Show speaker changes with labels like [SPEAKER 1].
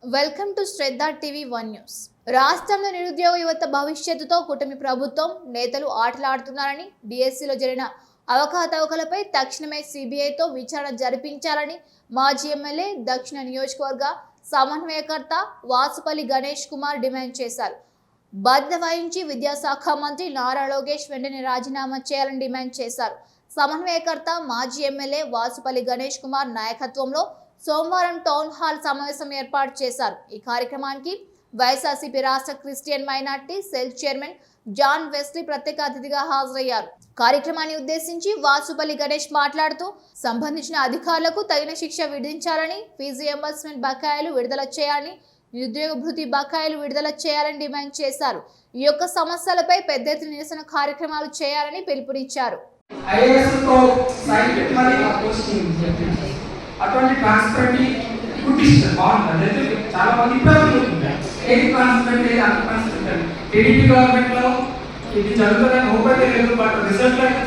[SPEAKER 1] Welcome to Shraddha TV 1 news. రాష్ట్రంలో నిరుద్యోగ యువత భవిష్యత్తుతో కూటమి ప్రభుత్వం నేతలు ఆటలాడుతున్నారని, డిఎస్సిలో జరిగిన అవకతవకలపై తక్షణమే సిబిఐతో విచారణ జరిపించాలని మాజీ ఎమ్మెల్యే దక్షిణ నియోజకవర్గ సమన్వయకర్త వాసుపల్లి గణేష్ కుమార్ డిమాండ్ చేశారు. బాధ్యత వహించి విద్యాశాఖ మంత్రి నారా లోకేష్ వెంటనే రాజీనామా చేయాలని డిమాండ్ చేశారు. సమన్వయకర్త మాజీ ఎమ్మెల్యే వాసుపల్లి గణేష్ కుమార్ నాయకత్వంలో సోమవారం టౌన్ హాల్ సమావేశం ఏర్పాటు చేశారు. ఈ కార్యక్రమానికి వైఎస్ఆర్సీపీ రాష్ట్ర christian minority cell chairman John Wesley ప్రత్యేక అతిథిగా హాజరయ్యారు. కార్యక్రమాన్ని ఉద్దేశించి వాసుపల్లి గణేష్ మాట్లాడుతూ సంబంధించిన అధికారులకు తగిన శిక్ష విధించాలని, ఫీజు రియంబర్స్మెంట్ బకాయిలు విడుదల చేయాలని, నిరుద్యోగ భృతి బకాయిలు విడుదల చేయాలని డిమాండ్ చేశారు. ఈ యొక్క సమస్యలపై పెద్ద ఎత్తున నిరసన కార్యక్రమాలు చేయాలని పిలుపునిచ్చారు.
[SPEAKER 2] అటువంటి ట్రాన్స్పరెంట్ గుడ్ డిసిషన్ బాగుంటుంది. అంటే చాలా మంది ఇబ్బందులు ఉంటాయి. ఏది ట్రాన్స్పరెంట్ ఏది అన్ ట్రాన్స్పరెంట్. టీడీపీ గవర్నమెంట్ లో ఇది జరుగుతుందని ఓపెన్ లేదు, బట్ రిజల్ట్ అయితే